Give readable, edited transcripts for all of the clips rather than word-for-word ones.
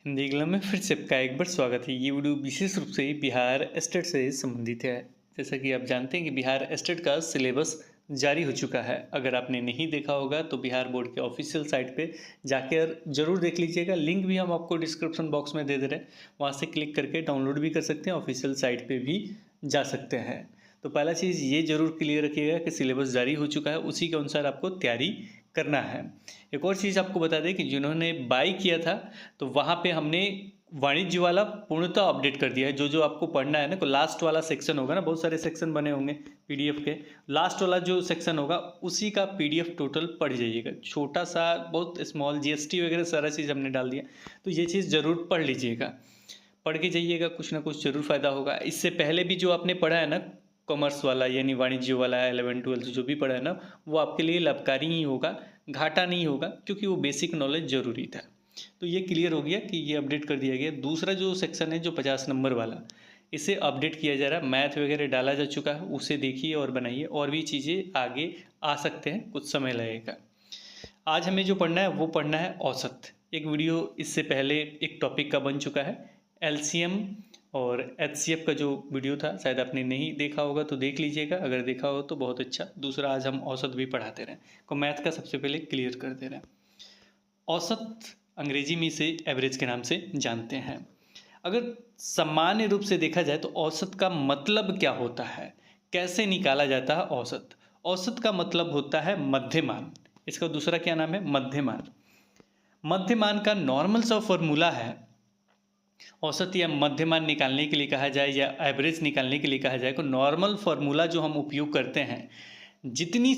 Hindi exam में फिर से आपका एक बार स्वागत है। ये वीडियो विशेष रूप से बिहार स्टेट से संबंधित है। जैसा कि आप जानते हैं कि बिहार स्टेट का सिलेबस जारी हो चुका है। अगर आपने नहीं देखा होगा तो बिहार बोर्ड के ऑफिशियल साइट पे जाकर जरूर देख लीजिएगा। लिंक भी हम आपको डिस्क्रिप्शन बॉक्स में दे दे रहे हैं, वहाँ से क्लिक करके डाउनलोड भी कर सकते हैं, ऑफिशियल साइट पर भी जा सकते हैं। तो पहला चीज़ ये जरूर क्लियर रखिएगा कि सिलेबस जारी हो चुका है, उसी के अनुसार आपको तैयारी करना है। एक और चीज़ आपको बता दें कि जिन्होंने बाई किया था तो वहाँ पे हमने वाणिज्य वाला पूर्णतः अपडेट कर दिया है। जो जो आपको पढ़ना है ना, तो लास्ट वाला सेक्शन होगा ना, बहुत सारे सेक्शन बने होंगे पीडीएफ के। लास्ट वाला जो सेक्शन होगा उसी का पीडीएफ टोटल पढ़ जाइएगा। छोटा सा बहुत स्मॉल जीएसटी वगैरह सारा चीज़ हमने डाल दिया, तो ये चीज़ ज़रूर पढ़ लीजिएगा, पढ़ के जाइएगा, कुछ ना कुछ जरूर फायदा होगा। इससे पहले भी जो आपने पढ़ा है ना, कॉमर्स वाला यानी वाणिज्य वाला 11-12 जो भी पढ़ा है ना, वो आपके लिए लाभकारी ही होगा, घाटा नहीं होगा, क्योंकि वो बेसिक नॉलेज जरूरी था। तो ये क्लियर हो गया कि ये अपडेट कर दिया गया। दूसरा जो सेक्शन है जो 50 नंबर वाला, इसे अपडेट किया जा रहा है, मैथ वगैरह डाला जा चुका है, उसे देखिए और बनाइए। और भी चीज़ें आगे आ सकते हैं, कुछ समय लगेगा। आज हमें जो पढ़ना है वो पढ़ना है औसत। एक वीडियो इससे पहले एक टॉपिक का बन चुका है, एलसीएम और एचसीएफ का जो वीडियो था, शायद आपने नहीं देखा होगा तो देख लीजिएगा, अगर देखा हो तो बहुत अच्छा। दूसरा आज हम औसत भी पढ़ाते रहे, को मैथ का सबसे पहले क्लियर कर दे रहे हैं। औसत अंग्रेजी में इसे एवरेज के नाम से जानते हैं। अगर सामान्य रूप से देखा जाए तो औसत का मतलब क्या होता है, कैसे निकाला जाता है औसत? औसत का मतलब होता है मध्यमान। इसका दूसरा क्या नाम है? मध्यमान। मध्यमान का नॉर्मल सा फॉर्मूला है, औसत या मध्यमान निकालने के लिए कहा जाए या एवरेज निकालने के लिए कहा जाए, तो नॉर्मल फार्मूला जो हम उपयोग करते हैं, जितनी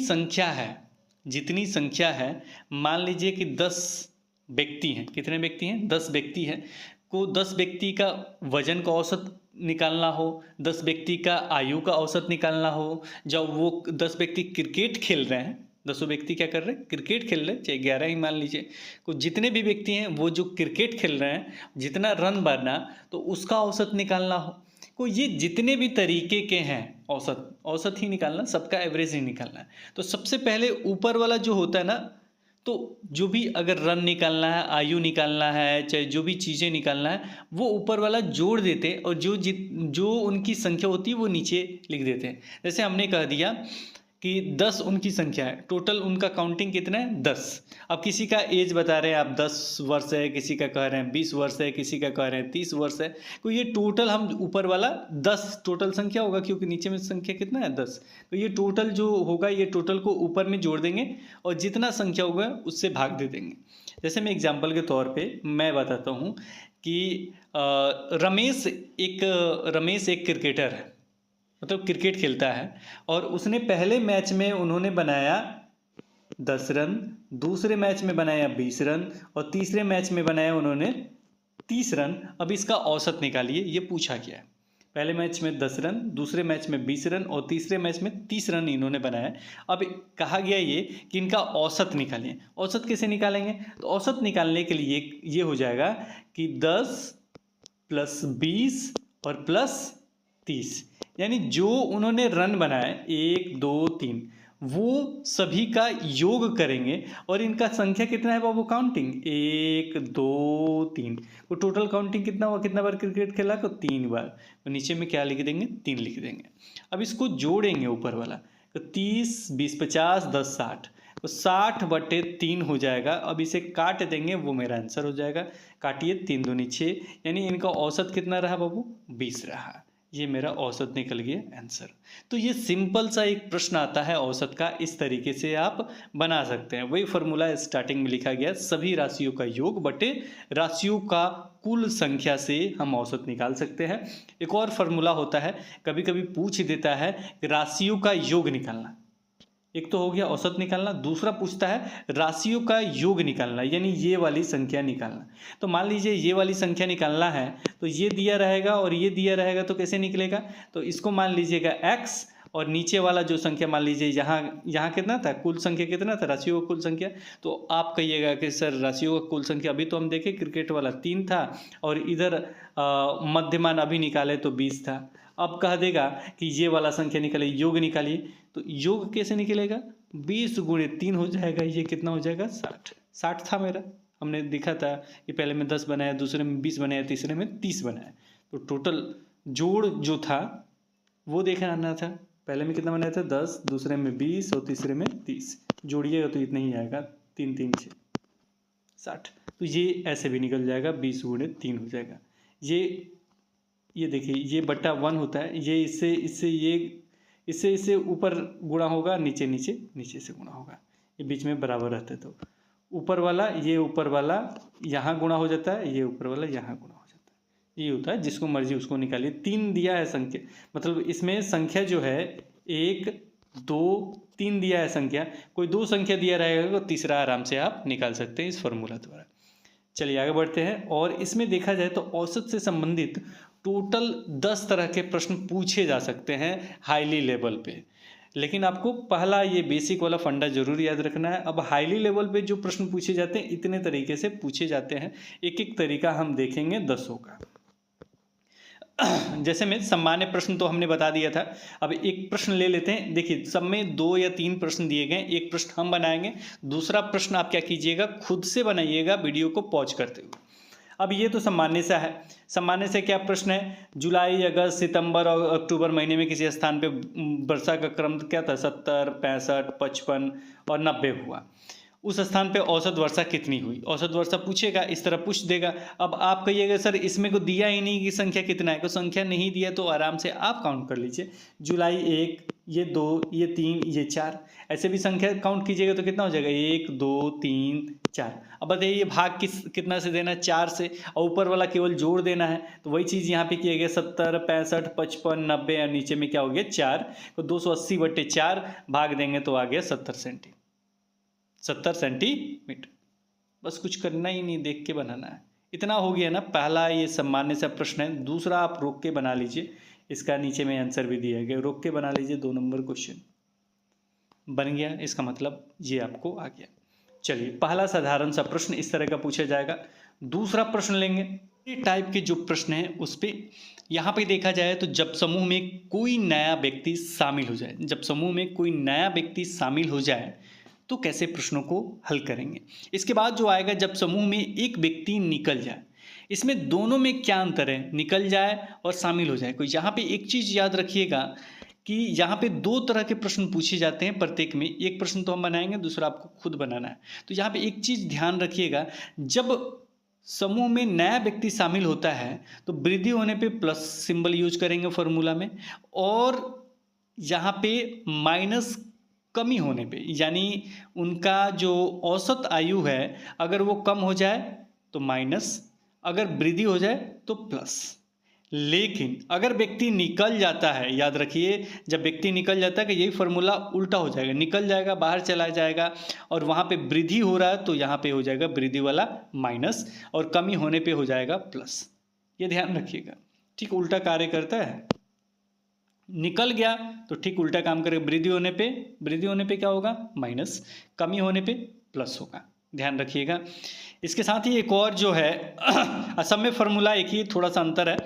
संख्या है, मान लीजिए कि 10 व्यक्ति हैं। कितने व्यक्ति हैं? 10 व्यक्ति हैं। को 10 व्यक्ति का वजन का औसत निकालना हो, 10 व्यक्ति का आयु का औसत निकालना हो, जब वो 10 व्यक्ति क्रिकेट खेल रहे हैं, 10 व्यक्ति क्या कर रहे हैं? क्रिकेट खेल रहे हैं, चाहे 11 ही मान लीजिए, तो जितने भी व्यक्ति हैं वो जो क्रिकेट खेल रहे हैं, जितना रन मारना, तो उसका औसत निकालना हो। को ये जितने भी तरीके के हैं, औसत ही निकालना, सबका एवरेज ही निकालना है। तो सबसे पहले ऊपर वाला जो होता है ना, तो जो भी अगर रन निकालना है, आयु निकालना है, चाहे जो भी चीज़ें निकालना है, वो ऊपर वाला जोड़ देते, और जो उनकी संख्या होती है वो नीचे लिख देते हैं। जैसे हमने कह दिया कि 10 उनकी संख्या है, टोटल उनका काउंटिंग कितना है? 10। अब किसी का एज बता रहे हैं आप 10 वर्ष है, किसी का कह रहे हैं 20 वर्ष है, किसी का कह रहे हैं 30 वर्ष है। तो ये टोटल हम ऊपर वाला 10 टोटल संख्या होगा, क्योंकि नीचे में संख्या कितना है? 10। तो ये टोटल जो होगा, ये टोटल को ऊपर में जोड़ देंगे और जितना संख्या होगा उससे भाग दे देंगे। जैसे मैं एग्जाम्पल के तौर पर मैं बताता हूँ कि रमेश एक क्रिकेटर है, मतलब क्रिकेट खेलता है, और उसने पहले मैच में उन्होंने बनाया 10 रन, दूसरे मैच में बनाया 20 रन, और तीसरे मैच में बनाया उन्होंने 30 रन। अब इसका औसत निकालिए, ये पूछा गया है। पहले मैच में 10 रन, दूसरे मैच में 20 रन, और तीसरे मैच में 30 रन इन्होंने बनाया। अब कहा गया ये कि इनका औसत निकालिए। औसत कैसे निकालेंगे? तो औसत निकालने के लिए ये हो जाएगा कि 10 + 20 और +30, यानी जो उन्होंने रन बनाए 1 2 3, वो सभी का योग करेंगे, और इनका संख्या कितना है बाबू? काउंटिंग 1 2 3, वो टोटल काउंटिंग कितना हुआ? कितना बार क्रिकेट खेला? तो 3 बार। तो नीचे में क्या लिख देंगे? 3 लिख देंगे। अब इसको जोड़ेंगे ऊपर वाला, तो 30 20 50 10 60, तो 60/3 हो जाएगा। अब इसे काट देंगे, वो मेरा आंसर हो जाएगा। काटिए, 3 दूनी 6, यानी इनका औसत कितना रहा बाबू? 20 रहा। ये मेरा औसत निकल गया आंसर। तो ये सिंपल सा एक प्रश्न आता है औसत का, इस तरीके से आप बना सकते हैं। वही फॉर्मूला स्टार्टिंग में लिखा गया, सभी राशियों का योग बटे राशियों का कुल संख्या से हम औसत निकाल सकते हैं। एक और फॉर्मूला होता है, कभी कभी पूछ देता है राशियों का योग निकालना। एक तो हो गया औसत निकालना, दूसरा पूछता है राशियों का योग निकालना, यानी ये वाली संख्या निकालना। तो मान लीजिए ये वाली संख्या निकालना है, तो ये दिया रहेगा और ये दिया रहेगा, तो कैसे निकलेगा? तो इसको मान लीजिएगा x, और नीचे वाला जो संख्या मान लीजिए यहाँ कितना था? कुल संख्या कितना था? राशियों का कुल संख्या। तो आप कहिएगा कि सर राशियों का कुल संख्या अभी तो हम देखे क्रिकेट वाला 3 था, और इधर मध्यमान अभी निकाले तो 20 था। अब कह देगा कि ये वाला संख्या निकालिए, योग निकालिए। तो योग कैसे निकलेगा? 20 × 3 हो जाएगा, ये कितना हो जाएगा? 60। 60 था मेरा। हमने देखा था कि पहले में 10 बनाया, दूसरे में 20 बनाया, तीसरे में 30 बनाया। तो टोटल जोड़ जो था वो देखना आना था। पहले में कितना बनाया था 10, दूसरे में 20 और तीसरे में 30। जोड़िएगा तो इतना ही आएगा, 3 3 6 60। तो ये ऐसे भी निकल जाएगा, 20 गुणे 3 हो जाएगा। ये देखिए ये बट्टा 1 होता है, ये इससे ऊपर गुणा होगा, नीचे से गुणा होगा, ये बीच में बराबर रहता है। तो ऊपर वाला यहाँ गुणा हो जाता है, ये ऊपर वाला यहाँ गुणा हो जाता है। ये होता है, जिसको मर्जी उसको निकालिए। 3 दिया है संख्या, मतलब इसमें संख्या जो है 1 2 3 दिया है संख्या। कोई 2 संख्या दिया रहेगा तो तीसरा आराम से आप निकाल सकते हैं इस फॉर्मूला द्वारा। चलिए आगे बढ़ते हैं। और इसमें देखा जाए तो औसत से संबंधित टोटल 10 तरह के प्रश्न पूछे जा सकते हैं हाईली लेवल पे। लेकिन आपको पहला ये बेसिक वाला फंडा जरूर याद रखना है। अब हाईली लेवल पे जो प्रश्न पूछे जाते हैं इतने तरीके से पूछे जाते हैं, एक एक तरीका हम देखेंगे 10 का। जैसे में सामान्य प्रश्न तो हमने बता दिया था। अब एक प्रश्न ले लेते हैं। देखिए सब में 2 या 3 प्रश्न दिए गए, एक प्रश्न हम बनाएंगे, दूसरा प्रश्न आप क्या कीजिएगा, खुद से बनाइएगा वीडियो को पॉज करते हुए। अब ये तो सामान्य सा है। सामान्य से क्या प्रश्न है, जुलाई अगस्त सितंबर और अक्टूबर महीने में किसी स्थान पे वर्षा का क्रम क्या था, 70 65 55 और 90 हुआ। उस स्थान पे औसत वर्षा कितनी हुई, औसत वर्षा पूछेगा, इस तरह पूछ देगा। अब आप कहिएगा सर इसमें को दिया ही नहीं कि संख्या कितना है, कोई संख्या नहीं दिया तो आराम से आप काउंट कर लीजिए। जुलाई 1, ये 2, ये 3, ये 4, ऐसे भी संख्या काउंट कीजिएगा तो कितना हो जाएगा, 1 2 3 4। अब बताइए भाग कितना से देना, 4 से, और ऊपर वाला केवल जोड़ देना है। तो वही चीज़ यहाँ पे किया गया, 70 65 55 90 और नीचे में क्या हो गया 4, तो 280/4 भाग देंगे तो आ गया 70 सेंटीमीटर। बस कुछ करना ही नहीं, देख के बनाना है। इतना हो गया ना। पहला ये सामान्य सा प्रश्न है। दूसरा आप रोक के बना लीजिए, इसका नीचे में आंसर भी दिया गया, रोक के बना लीजिए। 2 नंबर क्वेश्चन बन गया, इसका मतलब ये आपको आ गया। चलिए पहला साधारण सा प्रश्न इस तरह का पूछा जाएगा। दूसरा प्रश्न लेंगे, ये टाइप के जो प्रश्न है उस पे यहाँ पे देखा जाए तो जब समूह में कोई नया व्यक्ति शामिल हो जाए, जब समूह में कोई नया व्यक्ति शामिल हो जाए तो कैसे प्रश्नों को हल करेंगे। इसके बाद जो आएगा, जब समूह में एक व्यक्ति निकल जाए। इसमें दोनों में क्या अंतर है, निकल जाए और शामिल हो जाए। कोई यहाँ पे एक चीज़ याद रखिएगा कि यहाँ पे 2 तरह के प्रश्न पूछे जाते हैं प्रत्येक में। एक प्रश्न तो हम बनाएंगे, दूसरा आपको खुद बनाना है। तो यहाँ पे एक चीज़ ध्यान रखिएगा, जब समूह में नया व्यक्ति शामिल होता है तो वृद्धि होने पे प्लस सिंबल यूज करेंगे फॉर्मूला में, और यहाँ पे माइनस कमी होने पे, यानी उनका जो औसत आयु है अगर वो कम हो जाए तो माइनस, अगर वृद्धि हो जाए तो प्लस। लेकिन अगर व्यक्ति निकल जाता है, याद रखिए जब व्यक्ति निकल जाता है कि यही फॉर्मूला उल्टा हो जाएगा, निकल जाएगा, बाहर चला जाएगा और वहाँ पे वृद्धि हो रहा है तो यहाँ पे हो जाएगा वृद्धि वाला माइनस, और कमी होने पे हो जाएगा प्लस। ये ध्यान रखिएगा, ठीक उल्टा कार्य करता है। निकल गया तो ठीक उल्टा काम करेगा, वृद्धि होने पे क्या होगा माइनस, कमी होने पे प्लस होगा। ध्यान रखिएगा। इसके साथ ही एक और जो है असम में फॉर्मूला एक ही, थोड़ा सा अंतर है।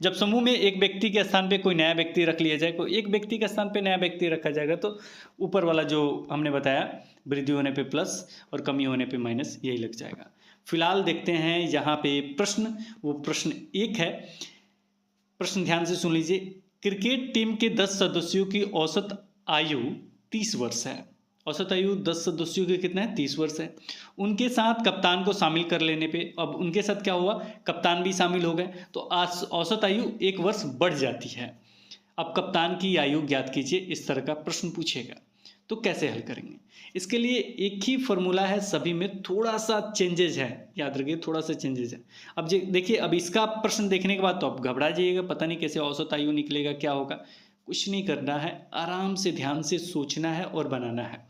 जब समूह में एक व्यक्ति के स्थान पे कोई नया व्यक्ति रख लिया जाए, कोई एक व्यक्ति के स्थान पे नया व्यक्ति रखा जाएगा तो ऊपर वाला जो हमने बताया वृद्धि होने पे प्लस और कमी होने पे माइनस, यही लग जाएगा। फिलहाल देखते हैं यहाँ पे प्रश्न, वो प्रश्न 1 है। प्रश्न ध्यान से सुन लीजिए। क्रिकेट टीम के 10 सदस्यों की औसत आयु 30 वर्ष है। औसत आयु 10 सदस्यों की कितना है, 30 वर्ष है। उनके साथ कप्तान को शामिल कर लेने पे, अब उनके साथ क्या हुआ, कप्तान भी शामिल हो गए तो औसत आयु 1 वर्ष बढ़ जाती है। अब कप्तान की आयु ज्ञात कीजिए, इस तरह का प्रश्न पूछेगा। तो कैसे हल करेंगे, इसके लिए एक ही फॉर्मूला है, सभी में थोड़ा सा चेंजेज है, याद रखिए थोड़ा सा चेंजेज है। अब देखिए, अब इसका प्रश्न देखने के बाद तो आप घबरा जाइएगा, पता नहीं कैसे औसत आयु निकलेगा, क्या होगा। कुछ नहीं करना है, आराम से ध्यान से सोचना है और बनाना है।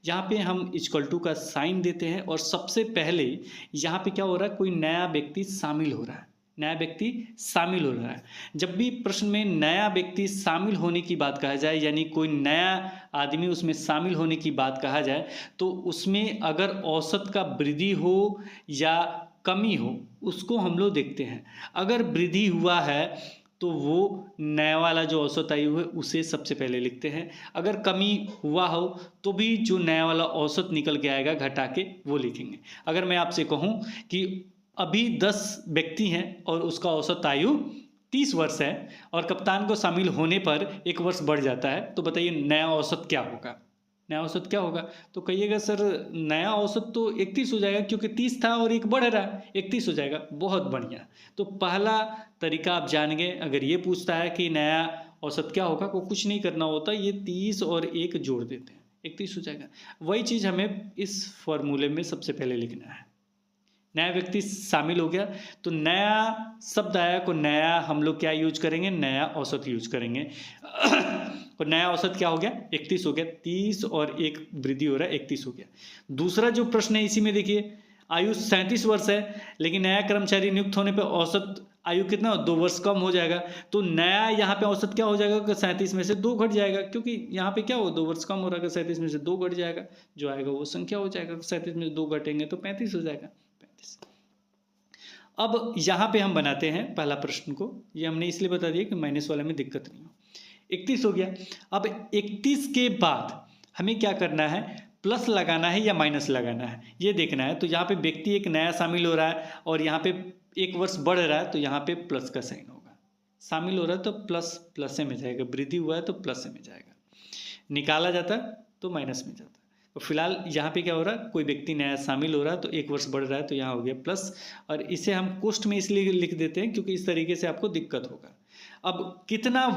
यहाँ पे हम = का साइन देते हैं और सबसे पहले यहाँ पे क्या हो रहा है, कोई नया व्यक्ति शामिल हो रहा है, नया व्यक्ति शामिल हो रहा है। जब भी प्रश्न में नया व्यक्ति शामिल होने की बात कहा जाए, यानी कोई नया आदमी उसमें शामिल होने की बात कहा जाए, तो उसमें अगर औसत का वृद्धि हो या कमी हो, उसको हम लोग देखते हैं। अगर वृद्धि हुआ है तो वो नया वाला जो औसत आयु है उसे सबसे पहले लिखते हैं। अगर कमी हुआ हो तो भी जो नया वाला औसत निकल के आएगा घटा के वो लिखेंगे। अगर मैं आपसे कहूँ कि अभी 10 व्यक्ति हैं और उसका औसत आयु 30 वर्ष है और कप्तान को शामिल होने पर 1 वर्ष बढ़ जाता है, तो बताइए नया औसत क्या होगा? नया औसत क्या होगा? तो कहिएगा सर नया औसत तो 31 हो जाएगा, क्योंकि 30 था और एक बढ़ रहा है, 31 हो जाएगा। बहुत बढ़िया। तो पहला तरीका आप जान गए। अगर ये पूछता है कि नया औसत क्या होगा, को कुछ नहीं करना होता, ये 30 और 1 जोड़ देते हैं, 31 हो जाएगा। वही चीज़ हमें इस फॉर्मूले में सबसे पहले लिखना है। नया व्यक्ति शामिल हो गया तो नया शब्द आया को नया हम लोग क्या यूज करेंगे? नया औसत यूज करेंगे। और नया औसत क्या हो गया? 31 हो गया। 30 और 1 वृद्धि हो रहा है, 31 हो गया। दूसरा जो प्रश्न है इसी में देखिए, आयु 37 वर्ष है लेकिन नया कर्मचारी नियुक्त होने पर औसत आयु कितना? 2 वर्ष कम हो जाएगा। तो नया यहाँ पे औसत क्या हो जाएगा? 37 में से 2 घट जाएगा, क्योंकि यहाँ पे क्या हो 2 वर्ष कम हो रहा है, 37 में से 2 घट जाएगा, जो आएगा वो संख्या हो जाएगा। 37 में से 2 घटेंगे तो 35 हो जाएगा। 35। अब यहाँ पे हम बनाते हैं पहला प्रश्न को। ये हमने इसलिए बता दिया कि माइनस वाले में दिक्कत नहीं हो। 31 हो गया। अब 31 के बाद हमें क्या करना है? प्लस लगाना है या माइनस लगाना है, ये देखना है। तो यहाँ पे व्यक्ति एक नया शामिल हो रहा है और यहाँ पे 1 वर्ष बढ़ रहा है, तो यहाँ पे प्लस का साइन होगा। शामिल हो रहा है तो प्लस प्लस में जाएगा, वृद्धि हुआ है तो प्लस में जाएगा, निकाला जाता है तो माइनस में जाता है। तो फिलहाल यहाँ पे क्या हो रहा है? कोई व्यक्ति नया शामिल हो रहा है तो 1 वर्ष बढ़ रहा है, तो यहाँ हो गया प्लस। और इसे हम कोष्ठ में इसलिए लिख देते हैं क्योंकि इस तरीके से आपको दिक्कत होगा। अब कितना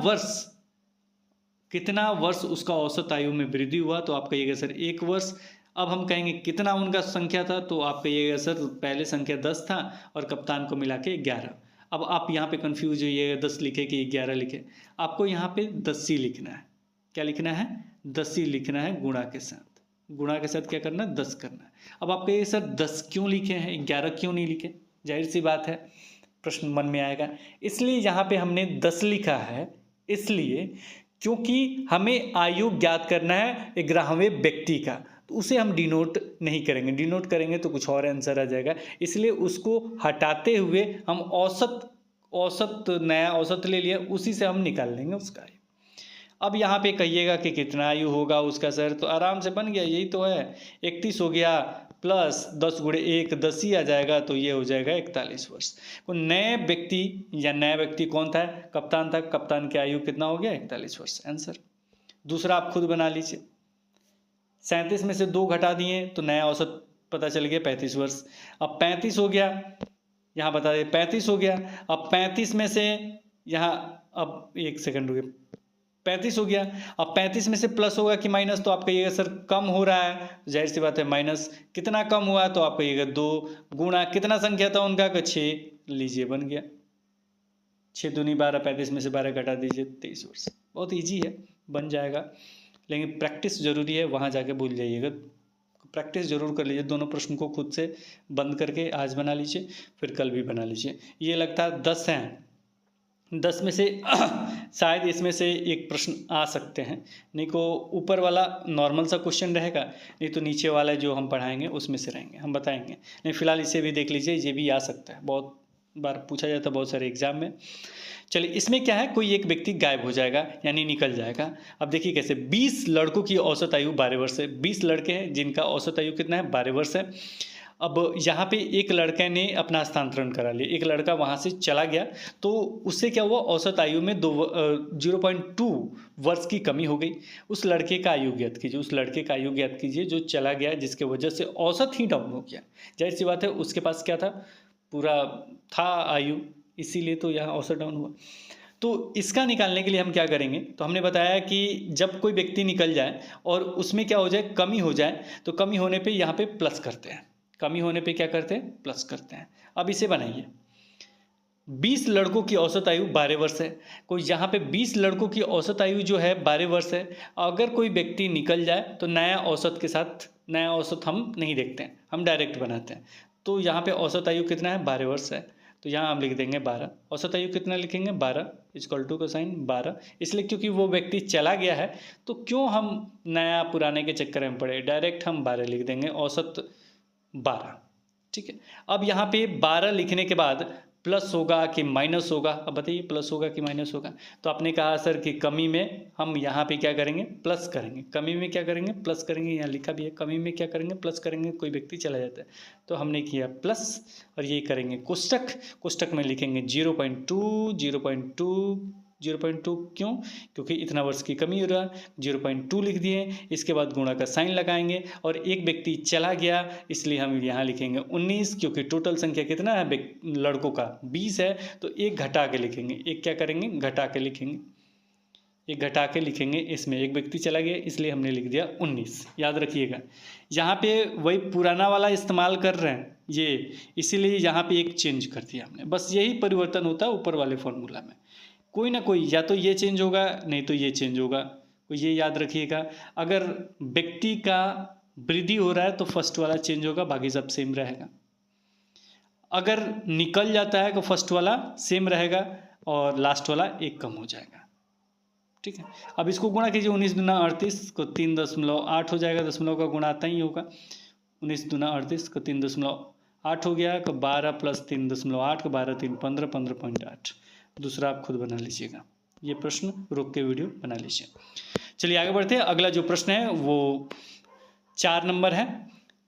वर्ष उसका औसत आयु में वृद्धि हुआ, तो आप कहिएगा सर 1 वर्ष। अब हम कहेंगे कितना उनका संख्या था, तो आप कहिएगा सर पहले संख्या 10 था और कप्तान को मिला के 11। अब आप यहाँ पे कंफ्यूज होइएगा 10 लिखे कि 11 लिखे। आपको यहाँ पे 10 ही लिखना है। क्या लिखना है? 10 ही लिखना है गुणा के साथ। गुणा के साथ क्या करना है? 10 करना है। अब आप कहिए सर 10 क्यों लिखे हैं, 11 क्यों नहीं लिखे? जाहिर सी बात है प्रश्न मन में आएगा। इसलिए यहाँ पे हमने 10 लिखा है, इसलिए क्योंकि हमें आयु ज्ञात करना है 11वें व्यक्ति का, तो उसे हम डिनोट नहीं करेंगे। डिनोट करेंगे तो कुछ और आंसर आ जाएगा, इसलिए उसको हटाते हुए हम औसत नया औसत ले लिया, उसी से हम निकाल लेंगे उसका आयु। अब यहाँ पे कहिएगा कि कितना आयु होगा उसका सर, तो आराम से बन गया, यही तो है। 31 हो गया प्लस 10 गुणे 1 10 ही आ जाएगा, तो ये हो जाएगा 41 वर्ष। तो नया व्यक्ति कौन था? कप्तान था। कप्तान की आयु कितना हो गया? 41 वर्ष आंसर। दूसरा आप खुद बना लीजिए। 37 में से 2 घटा दिए तो नया औसत पता चल गया 35 वर्ष। अब 35 हो गया, यहाँ बता दें 35 हो गया। अब 35 में से यहाँ, अब 1 सेकंड रुकिए, 35 हो गया। अब 35 में से प्लस होगा कि माइनस, तो आप कहिएगा सर कम हो रहा है, जाहिर सी बात है माइनस। कितना कम हुआ? तो आप कहिएगा 2 गुणा कितना संख्या था उनका? 6। लीजिए बन गया 6 दूनी 12, 35 में से 12 घटा दीजिए 23 वर्ष। बहुत ईजी है, बन जाएगा, लेकिन प्रैक्टिस जरूरी है, वहाँ जाके भूल जाइएगा। प्रैक्टिस जरूर कर लीजिए। दोनों प्रश्न को खुद से बंद करके आज बना लीजिए, फिर कल भी बना लीजिए। ये लगता है 10 हैं, 10 में से शायद इसमें से एक प्रश्न आ सकते हैं, नहीं को ऊपर वाला नॉर्मल सा क्वेश्चन रहेगा, नहीं तो नीचे वाला जो हम पढ़ाएंगे उसमें से रहेंगे, हम बताएंगे। नहीं फिलहाल इसे भी देख लीजिए, ये भी आ सकता है, बहुत बार पूछा जाता है बहुत सारे एग्जाम में। चलिए इसमें क्या है, कोई एक व्यक्ति गायब हो जाएगा यानी निकल जाएगा। अब देखिए कैसे, 20 लड़कों की औसत आयु 12 वर्ष है। 20 लड़के हैं जिनका औसत आयु कितना है? 12 वर्ष है। अब यहाँ पे एक लड़के ने अपना स्थानांतरण करा लिया, एक लड़का वहाँ से चला गया, तो उससे क्या हुआ? औसत आयु में 0.2 वर्ष की कमी हो गई। उस लड़के का आयु ज्ञात कीजिए, उस लड़के का आयु ज्ञात कीजिए जो चला गया, जिसके वजह से औसत ही डाउन हो गया। जाहिर सी बात है उसके पास क्या था? पूरा था आयु, इसीलिए तो यहाँ औसत डाउन हुआ। तो इसका निकालने के लिए हम क्या करेंगे? तो हमने बताया कि जब कोई व्यक्ति निकल जाए और उसमें क्या हो जाए? कमी हो जाए, तो कमी होने पे यहाँ पे प्लस करते हैं। कमी होने पे क्या करते हैं? प्लस करते हैं। अब इसे बनाइए, 20 लड़कों की औसत आयु 12 वर्ष है। कोई यहाँ पे 20 लड़कों की औसत आयु जो है 12 वर्ष है। अगर कोई व्यक्ति निकल जाए तो नया औसत के साथ, नया औसत हम नहीं देखते हैं, हम डायरेक्ट बनाते हैं। तो यहाँ पे औसत आयु कितना है? 12 वर्ष है, तो यहाँ हम लिख देंगे 12। औसत आयु कितना लिखेंगे? 12 इक्वल टू का साइन 12, इसलिए क्योंकि वो व्यक्ति चला गया है, तो क्यों हम नया पुराने के चक्कर में पड़े, डायरेक्ट हम 12 लिख देंगे, औसत 12। ठीक है। अब यहाँ पे 12 लिखने के बाद प्लस होगा कि माइनस होगा? अब बताइए प्लस होगा कि माइनस होगा? तो आपने कहा सर कि कमी में हम यहाँ पे क्या करेंगे? प्लस करेंगे। कमी में क्या करेंगे? प्लस करेंगे। यहाँ लिखा भी है, कमी में क्या करेंगे? प्लस करेंगे। कोई व्यक्ति चला जाता है तो हमने किया प्लस, और ये करेंगे कोष्टक। कोष्टक में लिखेंगे 0.2 0.2 0.2। क्यों? क्योंकि इतना वर्ष की कमी हो रहा है, 0.2 लिख दिए। इसके बाद गुणा का साइन लगाएंगे, और एक व्यक्ति चला गया इसलिए हम यहाँ लिखेंगे 19, क्योंकि टोटल संख्या कितना है लड़कों का? 20 है, तो एक घटा के लिखेंगे। एक क्या करेंगे? घटा के लिखेंगे। एक घटा के लिखेंगे, इसमें एक व्यक्ति चला गया इसलिए हमने लिख दिया 19। याद रखिएगा, यहाँ पे वही पुराना वाला इस्तेमाल कर रहे हैं ये, इसीलिए यहाँ पे एक चेंज कर दिया हमने। बस यही परिवर्तन होता है ऊपर वाले फॉर्मूला में। कोई ना कोई, या तो ये चेंज होगा नहीं तो ये चेंज होगा। तो ये याद रखिएगा, अगर व्यक्ति का वृद्धि हो रहा है तो फर्स्ट वाला चेंज होगा, बाकी सब सेम रहेगा। अगर निकल जाता है तो फर्स्ट वाला सेम रहेगा और लास्ट वाला एक कम हो जाएगा। ठीक है, अब इसको गुणा कीजिए। 19 दूना 38 को 3.8 हो जाएगा। दशमलव का गुणा आता ही होगा। 19 दूना 38 को 3.8 हो गया, तो 12 प्लस 3.8 को 12 3 15 15.8। दूसरा आप खुद बना लीजिएगा, ये प्रश्न रोक के वीडियो बना लीजिए। चलिए आगे बढ़ते हैं। अगला जो प्रश्न है वो 4 नंबर है।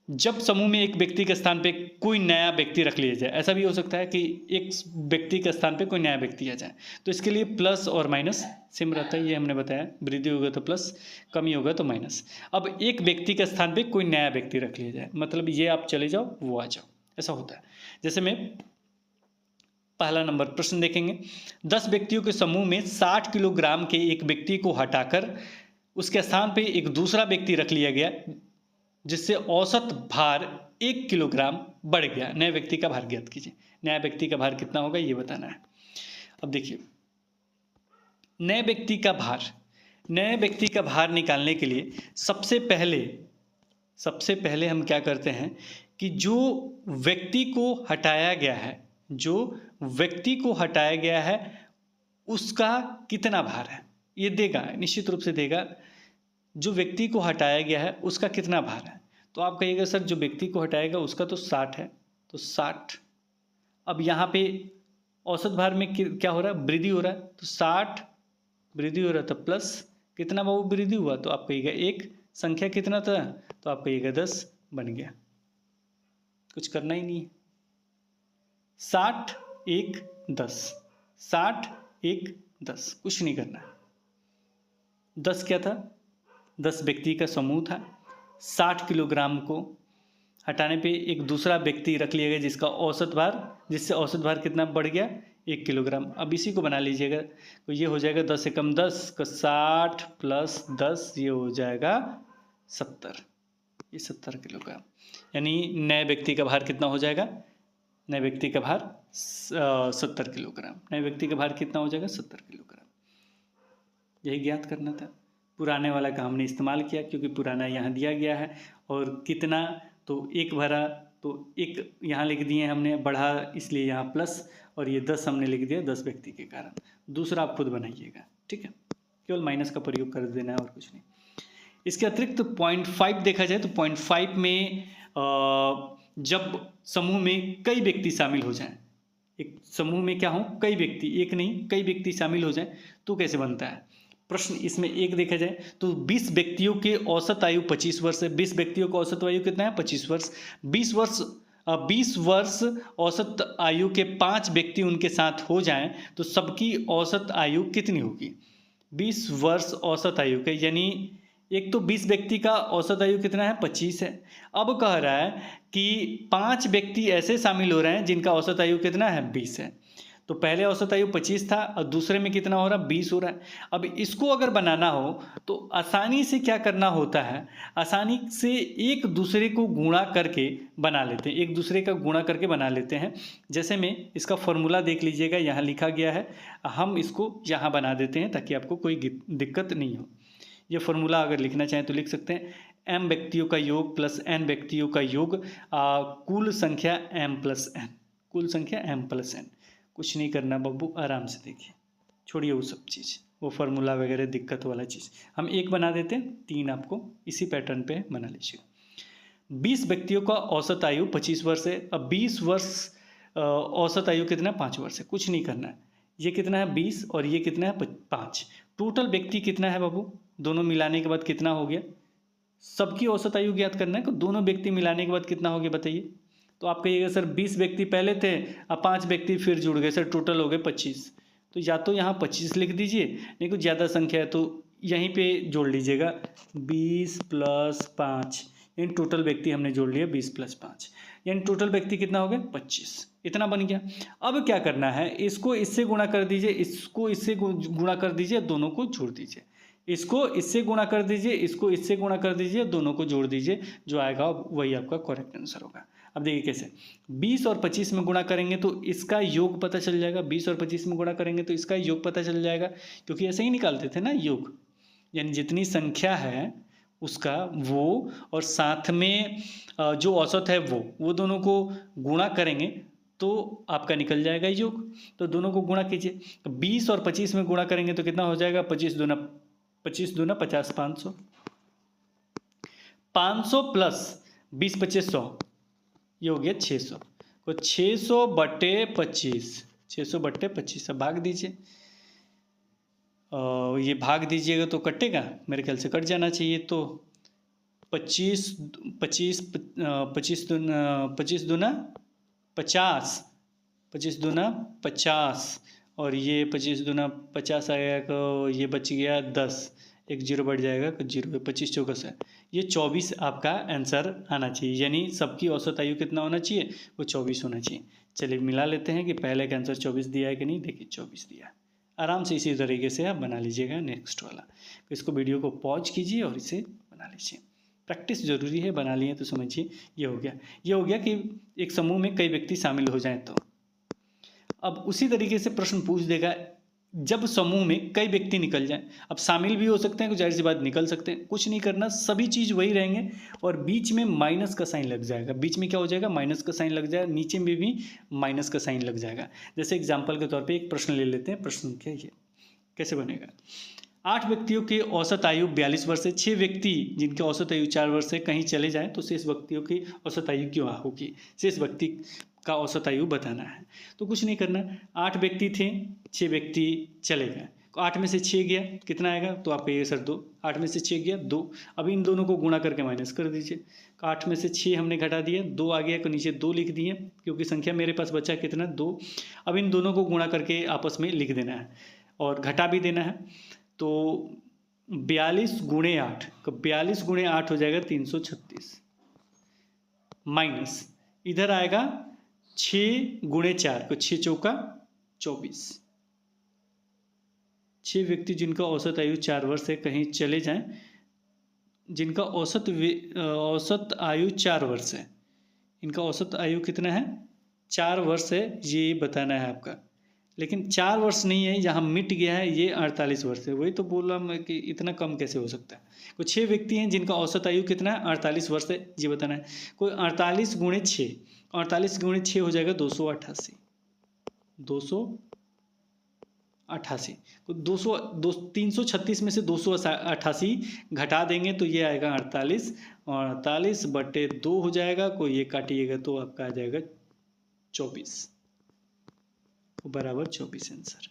जब समूह में एक व्यक्ति के स्थान पे कोई नया व्यक्ति रख लिया जाए, ऐसा भी हो सकता है कि एक व्यक्ति के स्थान पे कोई नया व्यक्ति आ जाए, तो इसके लिए प्लस और माइनस सेम रहता है, ये हमने बताया। वृद्धि होगा तो प्लस, कमी होगा तो माइनस। अब एक व्यक्ति के स्थान पे कोई नया व्यक्ति रख लिया जाए, मतलब ये आप चले जाओ वो आ जाओ, ऐसा होता है। जैसे में पहला नंबर प्रश्न देखेंगे। 10 व्यक्तियों के समूह में 60 किलोग्राम के एक व्यक्ति को हटाकर उसके स्थान पे एक दूसरा व्यक्ति रख लिया गया, जिससे औसत भार 1 किलोग्राम बढ़ गया। नए व्यक्ति का भार ज्ञात कीजिए। नया व्यक्ति का भार कितना होगा ये बताना है। अब देखिए, नए व्यक्ति का भार निकालने के लिए सबसे पहले हम क्या करते हैं कि जो व्यक्ति को हटाया गया है उसका कितना भार है ये देगा, निश्चित रूप से देगा। जो व्यक्ति को हटाया गया है उसका कितना भार है, तो आप कहिएगा सर जो व्यक्ति को हटाएगा उसका तो 60 है, तो 60। अब यहाँ पे औसत भार में क्या हो रहा है? वृद्धि हो रहा है, तो 60 वृद्धि हो रहा था प्लस कितना वो वृद्धि हुआ, तो आप कहिएगा 1। संख्या कितना था, तो आप कहिएगा 10 बन गया। कुछ करना ही नहीं है। 60 1 10, 60 1 10, कुछ नहीं करना है। 10 क्या था? 10 व्यक्ति का समूह था। 60 किलोग्राम को हटाने पे एक दूसरा व्यक्ति रख लिया गया जिससे औसत भार कितना बढ़ गया? 1 किलोग्राम। अब इसी को बना लीजिएगा, तो ये हो जाएगा 10 से कम 10 का 60 प्लस 10, ये हो जाएगा 70। ये 70 किलोग्राम, यानी नए व्यक्ति का भार कितना हो जाएगा? नए व्यक्ति का भार 70 किलोग्राम। नए व्यक्ति का भार कितना हो जाएगा? 70 किलोग्राम। यही ज्ञात करना था। पुराने वाला का हमने इस्तेमाल किया क्योंकि पुराना यहाँ दिया गया है, और कितना तो 1 भरा, तो 1 यहाँ लिख दिए हमने, बढ़ा इसलिए यहाँ प्लस, और ये 10 हमने लिख दिया 10 व्यक्ति के कारण। दूसरा आप खुद बनाइएगा, ठीक है, केवल माइनस का प्रयोग कर देना है और कुछ नहीं। इसके अतिरिक्त 0.5 देखा जाए तो 0.5 में जब समूह में कई व्यक्ति शामिल हो जाएं, एक समूह में क्या हो, कई व्यक्ति, एक नहीं कई व्यक्ति शामिल हो जाएं, तो कैसे बनता है प्रश्न। इसमें एक देखा जाए तो 20 व्यक्तियों के औसत आयु 25 वर्ष है। 20 व्यक्तियों का औसत आयु कितना है? 25 वर्ष। 20 वर्ष औसत आयु के 5 व्यक्ति उनके साथ हो जाएं तो सबकी औसत आयु कितनी होगी? 20 वर्ष औसत आयु के, यानी एक तो 20 व्यक्ति का औसत आयु कितना है? 25 है। अब कह रहा है कि 5 व्यक्ति ऐसे शामिल हो रहे हैं जिनका औसत आयु कितना है? 20 है। तो पहले औसत आयु 25 था और दूसरे में कितना हो रहा है? 20 हो रहा है। अब इसको अगर बनाना हो तो आसानी से क्या करना होता है, आसानी से एक दूसरे को गुणा करके बना लेते हैं, एक दूसरे का गुणा करके बना लेते हैं। जैसे में इसका फॉर्मूला देख लीजिएगा, यहाँ लिखा गया है, हम इसको यहाँ बना देते हैं ताकि आपको कोई दिक्कत नहीं हो। ये फॉर्मूला अगर लिखना चाहें तो लिख सकते हैं, m व्यक्तियों का योग प्लस n व्यक्तियों का योग, कुल संख्या m प्लस n, कुल संख्या m प्लस n। कुछ नहीं करना बब्बू, आराम से देखिए, छोड़िए वो सब चीज़, वो फार्मूला वगैरह दिक्कत वाला चीज़। हम 1 बना देते हैं, 3 आपको इसी पैटर्न पे बना लीजिए। 20 व्यक्तियों का औसत आयु 25 वर्ष है। अब 20 वर्ष औसत आयु कितना है 5 वर्ष है, कुछ नहीं करना है। ये कितना है 20 और ये कितना है 5। टोटल व्यक्ति कितना है बाबू, दोनों मिलाने के बाद कितना हो गया, सबकी औसत आयु ज्ञात करना है। तो दोनों व्यक्ति मिलाने के बाद कितना हो गया बताइए। तो आप कहिएगा सर 20 व्यक्ति पहले थे, अब 5 व्यक्ति फिर जुड़ गए सर, टोटल हो गए 25। तो या तो यहाँ 25 लिख दीजिए, नहीं कुछ ज़्यादा संख्या है तो यहीं पे जोड़ लीजिएगा 20 + 5, यानी टोटल व्यक्ति हमने जोड़ लिया 20 + 5, यानी टोटल व्यक्ति कितना हो गया 25। इतना बन गया। अब क्या करना है, इसको इससे गुणा कर दीजिए, इसको इससे गुणा कर दीजिए, दोनों को जोड़ दीजिए। इसको इससे गुणा कर दीजिए, इसको इससे गुणा कर दीजिए, दोनों को जोड़ दीजिए, जो आएगा वही आपका करेक्ट आंसर होगा। अब देखिए कैसे, 20 और 25 में गुणा करेंगे तो इसका योग पता चल जाएगा, 20 और 25 में गुणा करेंगे तो इसका योग पता चल जाएगा, क्योंकि ऐसे ही निकालते थे ना योग, यानी जितनी संख्या है उसका वो और साथ में जो औसत है वो दोनों को गुणा करेंगे तो आपका निकल जाएगा योग। तो दोनों को गुणा कीजिए, 20 और 25 में गुणा करेंगे तो कितना हो जाएगा, 25 दूना 50, 500, 500 प्लस 20 25 100, ये हो गया 600। तो 600/25, 600/25 अब भाग दीजिए। ये भाग दीजिएगा तो कटेगा, मेरे ख्याल से कट जाना चाहिए। तो 25 25 25 दूना 50, 25 दूना 50 और ये 25 दूना 50 आएगा, तो ये बच गया 10, एक जीरो बढ़ जाएगा तो जीरो, 25 चौकस है, ये 24 आपका आंसर आना चाहिए। यानी सबकी औसत आयु कितना होना चाहिए, वो 24 होना चाहिए। चलिए मिला लेते हैं कि पहले का आंसर 24 दिया है कि नहीं। देखिए 24 दिया है। आराम से इसी तरीके से आप बना लीजिएगा नेक्स्ट वाला। तो इसको वीडियो को पॉज कीजिए और इसे बना लीजिए। प्रैक्टिस जरूरी है, बना लिए तो समझिए ये हो गया। ये हो गया कि एक समूह में कई व्यक्ति शामिल हो जाएं तो। अब उसी तरीके से प्रश्न पूछ देगा, जब समूह में कई व्यक्ति निकल जाएं, अब शामिल भी हो सकते हैं, कुछ जाहिर सी बात निकल सकते हैं, कुछ नहीं करना, सभी चीज़ वही रहेंगे और बीच में माइनस का साइन लग जाएगा। बीच में क्या हो जाएगा, माइनस का साइन लग जाएगा, नीचे में भी माइनस का साइन लग जाएगा। जैसे एग्जाम्पल के तौर पे एक प्रश्न ले लेते हैं। प्रश्न क्या ये कैसे बनेगा, 8 व्यक्तियों की औसत आयु 42 वर्ष है, 6 व्यक्ति जिनकी औसत आयु 4 वर्ष है कहीं चले जाएं तो शेष व्यक्तियों की औसत आयु क्यों होगी, शेष व्यक्ति का औसत आयु बताना है। तो कुछ नहीं करना, 8 व्यक्ति थे, 6 व्यक्ति चले गए, 8 में से 6 गया, कितना आएगा, तो आप कहिए सर 2, 8 में से 6 गया 2। अब इन दोनों को गुणा करके माइनस कर दीजिए। 8 में से 6 हमने घटा दिया, 2 आ गया, तो नीचे 2 लिख दिए, क्योंकि संख्या मेरे पास बचा कितना 2। अब इन दोनों को गुणा करके आपस में लिख देना है और घटा भी देना है। तो 42 × 8, तो 42 × 8 हो जाएगा 336, माइनस इधर आएगा 6 × 4, तो 6 चौका 24। 6 व्यक्ति जिनका औसत आयु 4 वर्ष है कहीं चले जाएं, जिनका औसत आयु 4 वर्ष है, इनका औसत आयु कितना है 4 वर्ष है, ये बताना है आपका। लेकिन 4 वर्ष नहीं है, यहाँ मिट गया है, ये 48 वर्ष है। वही तो बोल रहा मैं कि इतना कम कैसे हो सकता है। कोई 6 व्यक्ति हैं जिनका औसत आयु कितना है 48 वर्ष है, ये बताना है। कोई 48 × 6, 48 × 6 हो जाएगा 288, 288। तो 336 में से 288 घटा देंगे तो ये आएगा 48, और 48/2 हो जाएगा, कोई ये काटिएगा तो आपका आ जाएगा 24, बराबर 24 आंसर।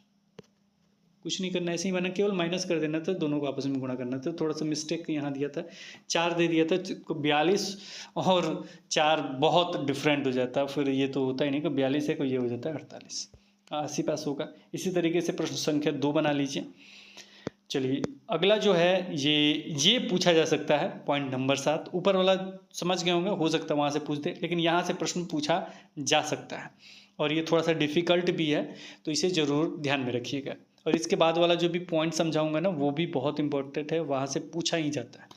कुछ नहीं करना, ऐसे ही बना, केवल माइनस कर देना था, दोनों को आपस में गुणा करना था। थोड़ा सा मिस्टेक यहाँ दिया था, 4 दे दिया था, 42 और 4 बहुत डिफरेंट हो जाता, फिर ये तो होता ही नहीं कि 42 है, कोई ये हो जाता है 48, 80 पास होगा। इसी तरीके से प्रश्न संख्या 2 बना लीजिए। चलिए अगला जो है ये पूछा जा सकता है, पॉइंट नंबर 7, ऊपर वाला समझ गए होंगे, हो सकता है वहाँ से पूछ दे, लेकिन यहाँ से प्रश्न पूछा जा सकता है और ये थोड़ा सा डिफ़िकल्ट भी है, तो इसे ज़रूर ध्यान में रखिएगा। और इसके बाद वाला जो भी पॉइंट समझाऊंगा ना, वो भी बहुत इंपॉर्टेंट है, वहाँ से पूछा ही जाता है।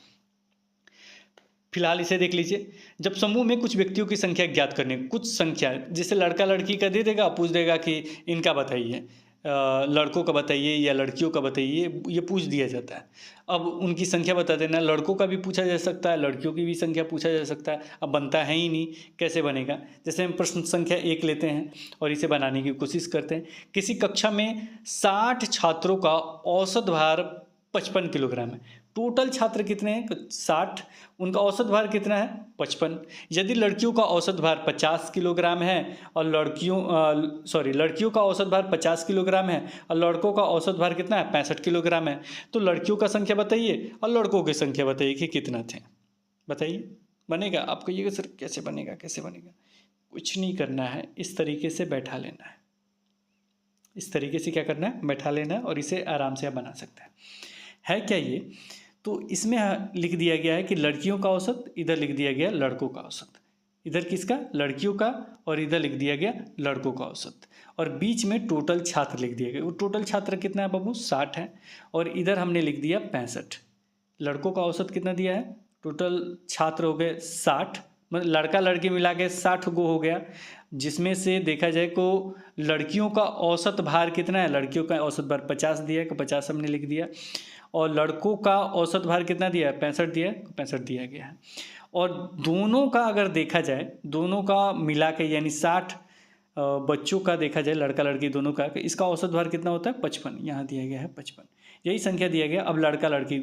फिलहाल इसे देख लीजिए, जब समूह में कुछ व्यक्तियों की संख्या ज्ञात करनी, कुछ संख्या जैसे लड़का लड़की का दे देगा, पूछ देगा कि इनका बताइए, लड़कों का बताइए या लड़कियों का बताइए, ये पूछ दिया जाता है। अब उनकी संख्या बता देना, लड़कों का भी पूछा जा सकता है, लड़कियों की भी संख्या पूछा जा सकता है। अब बनता है ही नहीं, कैसे बनेगा। जैसे हम प्रश्न संख्या 1 लेते हैं और इसे बनाने की कोशिश करते हैं। किसी कक्षा में 60 छात्रों का औसत भार 55 किलोग्राम है। टोटल छात्र कितने हैं? 60। उनका औसत भार कितना है? 55। यदि लड़कियों का औसत भार 50 किलोग्राम है और लड़कियों का औसत भार 50 किलोग्राम है और लड़कों का औसत भार कितना है? 65 किलोग्राम है। तो लड़कियों का संख्या बताइए और लड़कों की संख्या बताइए कि कितना थे। बताइए, बनेगा? आपको ये सर कैसे बनेगा, कैसे बनेगा? कुछ नहीं करना है, इस तरीके से बैठा लेना है। इस तरीके से क्या करना है? बैठा लेना है और इसे आराम से आप बना सकते हैं। है क्या ये? तो इसमें लिख दिया गया है कि लड़कियों का औसत, इधर लिख दिया गया लड़कों का औसत। इधर किसका? लड़कियों का, और इधर लिख दिया गया लड़कों का औसत, और बीच में टोटल छात्र लिख दिया गया। वो टोटल छात्र कितना है बाबू? 60 है, और इधर हमने लिख दिया 65। लड़कों का औसत कितना दिया है? टोटल छात्र हो गए 60, मतलब लड़का लड़की मिला के 60 गो हो गया, जिसमें से देखा जाए को लड़कियों का औसत भार कितना है? लड़कियों का औसत भार 50 दिया है, 50 हमने लिख दिया, और लड़कों का औसत भार कितना दिया है? 65 दिया है, 65 दिया गया है। और दोनों का अगर देखा जाए, दोनों का मिला के यानी 60 बच्चों का देखा जाए, लड़का लड़की दोनों का, इसका औसत भार कितना होता है? 55। यहाँ दिया गया है 55, यही संख्या दिया गया। अब लड़का लड़की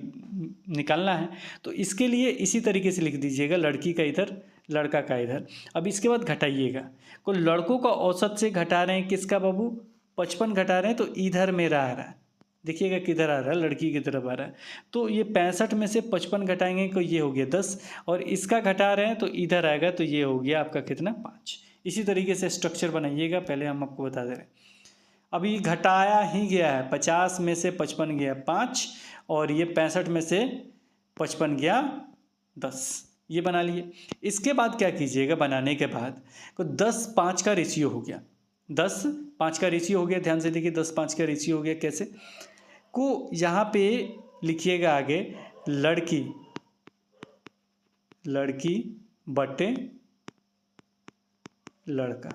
निकालना है, तो इसके लिए इसी तरीके से लिख दीजिएगा, लड़की का इधर, लड़का का इधर। अब इसके बाद घटाइएगा, को लड़कों का औसत से घटा रहे हैं किसका बाबू? 55 घटा रहे हैं, तो इधर मेरा आ रहा है, देखिएगा किधर आ रहा है? लड़की की तरफ आ रहा है। तो ये 65 में से 55 घटाएंगे तो ये हो गया 10, और इसका घटा रहे हैं तो इधर आएगा, तो ये हो गया आपका कितना? 5। इसी तरीके से स्ट्रक्चर बनाइएगा, पहले हम आपको बता दे रहे हैं। अभी घटाया ही गया है, 50 में से 55 गया 5, और ये 65 में से 55 गया 10, ये बना लिए। इसके बाद क्या कीजिएगा? बनाने के बाद तो 10-5 का रेशियो हो गया, 10-5 का रेशियो हो गया। ध्यान से देखिए, 10-5 का रेशियो हो गया। कैसे को? यहाँ पे लिखिएगा आगे, लड़की बटे लड़का,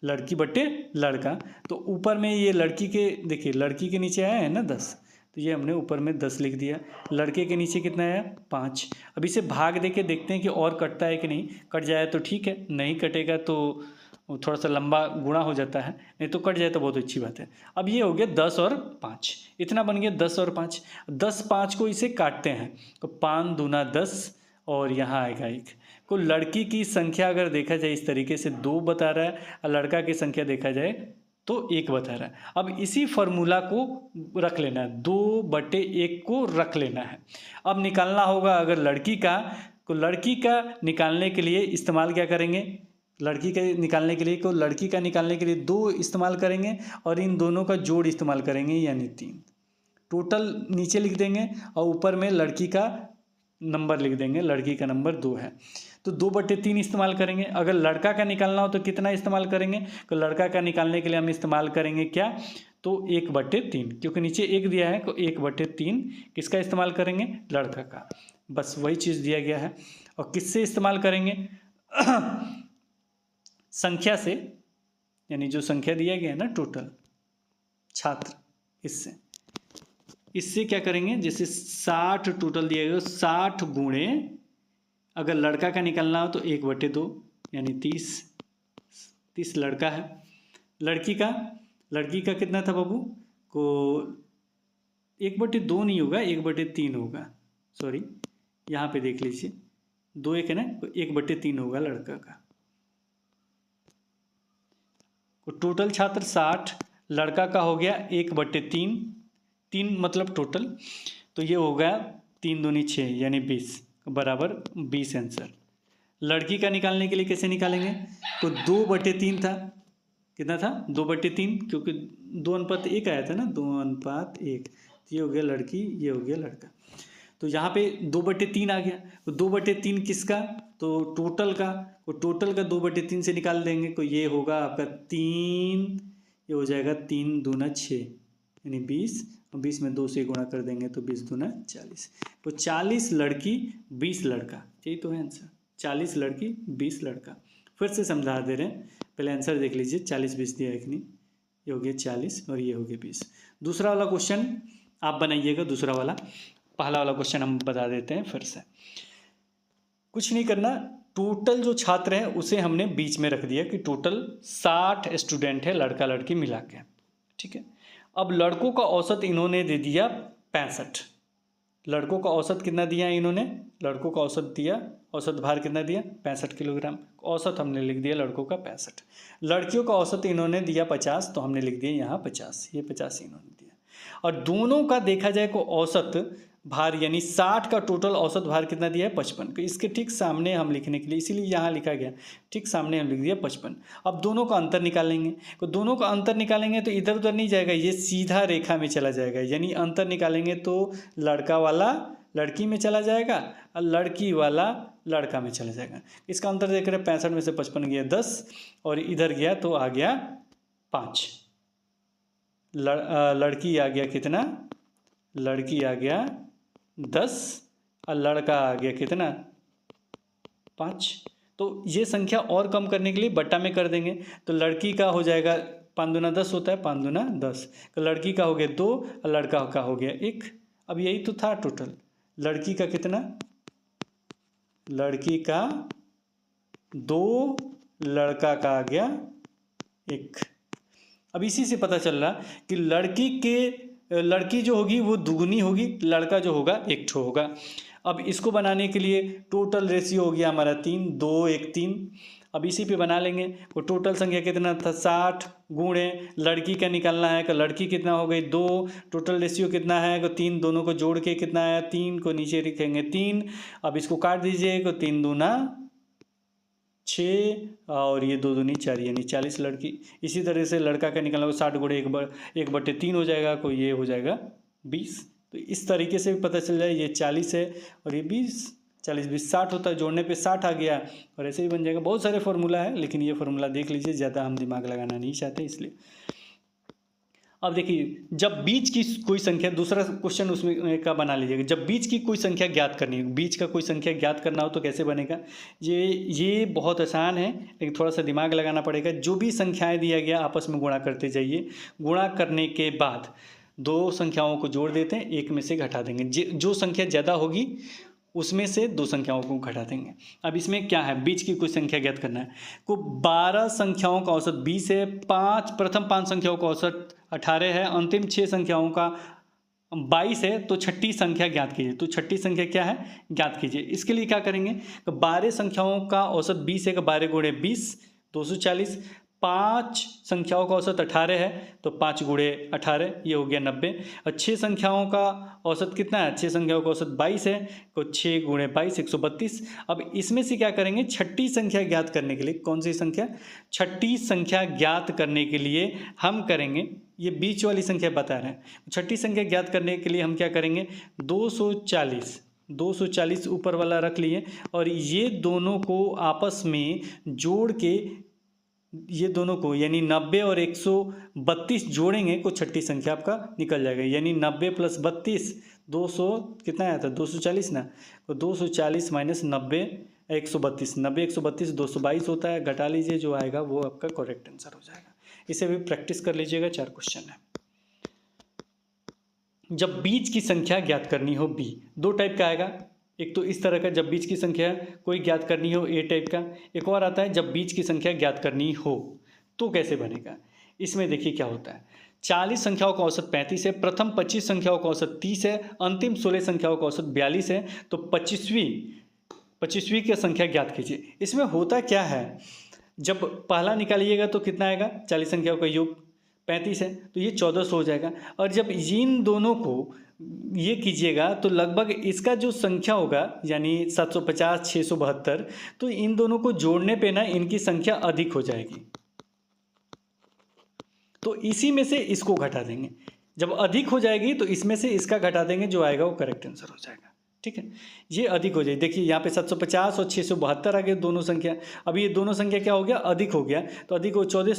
लड़की बटे लड़का। तो ऊपर में ये लड़की के, देखिए लड़की के नीचे आया है ना 10, तो ये हमने ऊपर में 10 लिख दिया। लड़के के नीचे कितना आया? 5। अब इसे भाग दे के देखते हैं कि और कटता है कि नहीं। कट जाए तो ठीक है, नहीं कटेगा तो थोड़ा सा लंबा गुणा हो जाता है, नहीं तो कट जाए तो बहुत अच्छी बात है। अब ये हो गया 10 और 5, इतना बन गया 10 और 5। 10-5 को इसे काटते हैं, तो 5 दूना 10, और यहाँ आएगा 1। को लड़की की संख्या अगर देखा जाए इस तरीके से 2 बता रहा है, और लड़का की संख्या देखा जाए तो 1 बता रहा है। अब इसी फॉर्मूला को रख लेना है, 2/1 को रख लेना है। अब निकालना होगा अगर लड़की का, तो लड़की का निकालने के लिए इस्तेमाल क्या करेंगे? लड़की के निकालने के लिए को लड़की का निकालने के लिए 2 इस्तेमाल करेंगे, और इन दोनों का जोड़ इस्तेमाल करेंगे, यानी 3। टोटल नीचे लिख देंगे, और ऊपर में लड़की का नंबर लिख देंगे, लड़की का नंबर 2 है, तो 2/3 इस्तेमाल करेंगे। अगर लड़का का निकालना हो तो कितना इस्तेमाल करेंगे? तो लड़का का निकालने के लिए हम इस्तेमाल करेंगे क्या? तो 1/3, क्योंकि नीचे 1 दिया है, तो 1/3 किसका इस्तेमाल करेंगे? लड़का का। बस वही चीज़ दिया गया है। और किससे इस्तेमाल करेंगे? संख्या से, यानी जो संख्या दिया गया है ना टोटल छात्र, इससे क्या करेंगे? जैसे 60 टोटल दिया गया, 60 गुणे, अगर लड़का का निकालना हो तो 1/2, यानी 30 लड़का है। लड़की का कितना था बाबू? को 1/2 नहीं होगा, 1/3 होगा, सॉरी यहाँ पे देख लीजिए, 2 1 है ना, तो 1/3 होगा लड़का का। तो टोटल छात्र 60, लड़का का हो गया 1/3, 3 मतलब टोटल, तो ये हो गया 3 दूनी 6, यानी 20 बराबर 20 आंसर। लड़की का निकालने के लिए कैसे निकालेंगे? तो 2/3 था, कितना था? 2/3, क्योंकि 2:1 आया था ना, 2:1, ये हो गया लड़की, ये हो गया लड़का, तो यहाँ पे 2/3 आ गया। तो 2/3 किसका? तो टोटल का, तो टोटल का 2/3 से निकाल देंगे, तो ये होगा आपका 3, ये हो जाएगा 3 दूना 6, यानी 20, और 20 में 2 से गुणा कर देंगे तो 20 दूना 40। तो 40 लड़की 20 लड़का, यही तो है आंसर। 40 लड़की 20 लड़का। फिर से समझा दे रहे हैं, पहले आंसर देख लीजिए, 40-20 दिया है कि नहीं। ये हो गया 40 और ये हो गया 20। दूसरा वाला क्वेश्चन आप बनाइएगा, दूसरा वाला। पहला वाला क्वेश्चन हम बता देते हैं फिर से। कुछ नहीं करना, टोटल जो छात्र हैं उसे हमने बीच में रख दिया कि टोटल 60 स्टूडेंट है, लड़का लड़की मिला के, ठीक है। अब लड़कों का औसत इन्होंने दे दिया 65, लड़कों का औसत कितना दिया है इन्होंने, लड़कों का औसत दिया, औसत भार कितना दिया 65 किलोग्राम, औसत हमने लिख दिया लड़कों का 65। लड़कियों का औसत इन्होंने दिया 50, तो हमने लिख दिया यहाँ 50, ये 50 इन्होंने दिया। और दोनों का देखा जाए को औसत भार यानी 60 का टोटल औसत भार कितना दिया है 55। इसके ठीक सामने हम लिखने के लिए, इसीलिए यहाँ लिखा गया, ठीक सामने हम लिख दिया 55। अब दोनों का अंतर निकालेंगे, तो दोनों का अंतर निकालेंगे तो इधर उधर नहीं जाएगा, ये सीधा रेखा में चला जाएगा, यानी अंतर निकालेंगे तो लड़का वाला लड़की में चला जाएगा और लड़की वाला लड़का में चला जाएगा। इसका अंतर देख रहे हैं, 65 में से 55 गया 10 और इधर गया तो आ गया 5। लड़की आ गया कितना, लड़की आ गया 10 और लड़का आ गया कितना 5। तो ये संख्या और कम करने के लिए बट्टा में कर देंगे, तो लड़की का हो जाएगा 5 दूना 10 होता है, 5 दूना 10, तो लड़की का हो गया 2 और लड़का का हो गया 1। अब यही तो था टोटल, लड़की का कितना, लड़की का 2, लड़का का आ गया 1। अब इसी से पता चल रहा कि लड़की जो होगी वो दुगुनी होगी, लड़का जो होगा 1 ठो होगा। अब इसको बनाने के लिए टोटल रेशियो हो गया हमारा 3, 2 1 3। अब इसी पे बना लेंगे, वो टोटल संख्या कितना था 60 गुणे लड़की का निकालना है, तो लड़की कितना हो गई 2, टोटल रेशियो कितना है तो 3, दोनों को जोड़ के कितना आया 3, को नीचे लिखेंगे 3। अब इसको काट दीजिए तो 3 दूना 6 और ये 2 दूनी 4 यानी 40 लड़की। इसी तरह से लड़का का निकालना हो 60 गुणे 1/3 हो जाएगा, को ये हो जाएगा 20। तो इस तरीके से भी पता चल जाए ये 40 है और ये 20, 40 20 60 होता है, जोड़ने पे 60 आ गया और ऐसे ही बन जाएगा। बहुत सारे फार्मूला है लेकिन ये फार्मूला देख लीजिए, ज़्यादा हम दिमाग लगाना नहीं चाहते इसलिए। अब देखिए, जब बीच की कोई संख्या, दूसरा क्वेश्चन उसमें का बना लीजिएगा, जब बीच की कोई संख्या ज्ञात करनी है, बीच का कोई संख्या ज्ञात करना हो तो कैसे बनेगा। ये बहुत आसान है लेकिन थोड़ा सा दिमाग लगाना पड़ेगा। जो भी संख्याएं दिया गया आपस में गुणा करते जाइए, गुणा करने के बाद 2 संख्याओं को जोड़ देते हैं, एक में से घटा देंगे, जो संख्या ज़्यादा होगी उसमें से 2 संख्याओं को घटा देंगे। अब इसमें क्या है, बीच की कोई संख्या ज्ञात करना है, को 12 संख्याओं का औसत 20 है, प्रथम 5 संख्याओं का औसत 18 है, अंतिम 6 संख्याओं का 22 है, तो छठी संख्या ज्ञात कीजिए। तो छठी संख्या क्या है ज्ञात कीजिए। इसके लिए क्या करेंगे, तो 12 संख्याओं का औसत 20 है, 12 गुणे 20 240, 5 संख्याओं का औसत 18 है तो 5 गुणे 18 ये हो गया 90। और 6 संख्याओं का औसत कितना है, 6 संख्याओं का औसत 22 है तो 6 गुणे 22 132। अब इसमें से क्या करेंगे, छठी संख्या ज्ञात करने के लिए, कौन सी संख्या, छठी संख्या ज्ञात करने के लिए हम करेंगे, ये बीच वाली संख्या बता रहे हैं, छठी संख्या ज्ञात करने के लिए हम क्या करेंगे, 240 ऊपर वाला रख लिए और ये दोनों को आपस में जोड़ के, ये दोनों को यानी 90 और 132 जोड़ेंगे को छठी संख्या आपका निकल जाएगा, यानी 90 + 32 200 कितना आया था 240 ना, तो 240 माइनस 90 132, 90 132 222 होता है, घटा लीजिए, जो आएगा वो आपका करेक्ट आंसर हो जाएगा। इसे भी प्रैक्टिस कर लीजिएगा, 4 क्वेश्चन है। जब बीच की संख्या ज्ञात करनी हो, बी 2 टाइप का आएगा, एक तो इस तरह का जब बीच की संख्या कोई ज्ञात करनी हो, ए टाइप का, एक और आता है जब बीच की संख्या ज्ञात करनी हो, तो कैसे बनेगा। इसमें देखिए क्या होता है, 40 संख्याओं का औसत 35 है, प्रथम 25 संख्याओं का औसत 30 है, अंतिम 16 संख्याओं का औसत 42 है, तो 25वीं की संख्या ज्ञात कीजिए। इसमें होता क्या है, जब पहला निकालिएगा तो कितना आएगा, 40 संख्याओं का योग 35 है तो ये 1400 हो जाएगा, और जब इन दोनों को ये कीजिएगा तो लगभग इसका जो संख्या होगा यानी 750 672, तो इन दोनों को जोड़ने पे ना इनकी संख्या अधिक हो जाएगी, तो इसी में से इसको घटा देंगे, जब अधिक हो जाएगी तो इसमें से इसका घटा देंगे, जो आएगा वो करेक्ट आंसर हो जाएगा। ठीक है, ये अधिक हो जाए, देखिए यहाँ पे 750 और 672 आ गए दोनों संख्या। अब ये दोनों संख्या क्या हो गया, अधिक हो गया, तो अधिक हो 14,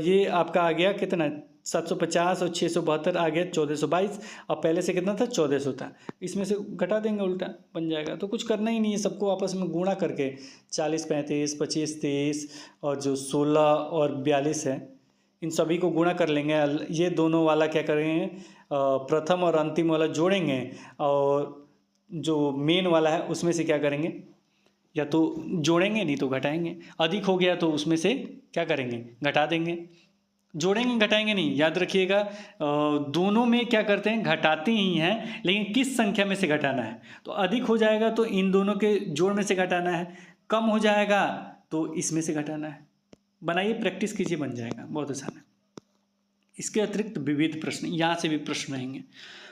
ये आपका आ गया कितना 750 और 672 आ गया 1422, अब पहले से कितना था 1400 था, इसमें से घटा देंगे, उल्टा बन जाएगा। तो कुछ करना ही नहीं है, सबको आपस में गुणा करके 40 35 25 23 और जो 16 और 42 है, इन सभी को गुणा कर लेंगे। ये दोनों वाला क्या करेंगे, प्रथम और अंतिम वाला जोड़ेंगे, और जो मेन वाला है उसमें से क्या करेंगे, या तो जोड़ेंगे नहीं तो घटाएंगे, अधिक हो गया तो उसमें से क्या करेंगे, घटा देंगे। जोड़ेंगे घटाएंगे नहीं, याद रखिएगा। दोनों में क्या करते हैं, घटाते ही हैं, लेकिन किस संख्या में से घटाना है। तो अधिक हो जाएगा तो इन दोनों के जोड़ में से घटाना है, कम हो जाएगा तो इसमें से घटाना है। बनाइए, प्रैक्टिस कीजिए, बन जाएगा, बहुत आसान है। इसके अतिरिक्त विविध प्रश्न, यहाँ से भी प्रश्न रहेंगे।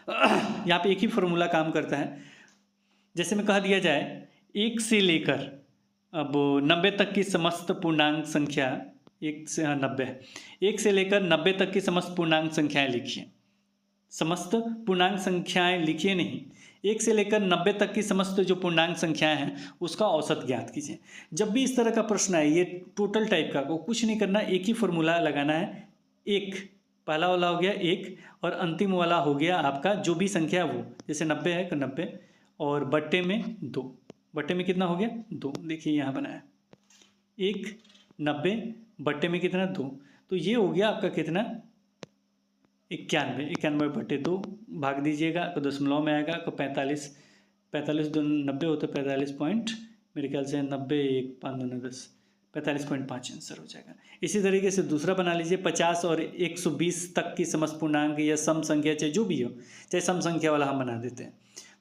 यहाँ पे एक ही फॉर्मूला काम करता है। जैसे में कह दिया जाए 1 से लेकर अब 90 तक की समस्त पूर्णांक संख्या, 1 से 90 है, 1 से लेकर 90 तक की समस्त पूर्णांक संख्याएं लिखिए। समस्त पूर्णांक संख्याएं लिखिए नहीं, 1 से लेकर 90 तक की समस्त जो पूर्णांक संख्याएं हैं उसका औसत ज्ञात कीजिए। जब भी इस तरह का प्रश्न है, ये टोटल टाइप का, को कुछ नहीं करना, एक ही फॉर्मूला लगाना है। एक पहला वाला हो गया 1 और अंतिम वाला हो गया आपका जो भी संख्या वो, जैसे 90 है तो 90 और बट्टे में 2, बट्टे में कितना हो गया 2। देखिए यहाँ बनाया 1 90 बट्टे में कितना 2, तो ये हो गया आपका कितना 91। 91 बट्टे 2 भाग दीजिएगा तो दशमलव में आएगा तो 45, 45 2 90 होते 45 पॉइंट, मेरे ख्याल से 90 1 5 2 10, 45.5 आंसर हो जाएगा। इसी तरीके से दूसरा बना लीजिए 50 और 120 तक की समस्त पूर्णांक या सम संख्या, चाहे जो भी हो, चाहे सम संख्या वाला हम बना देते हैं।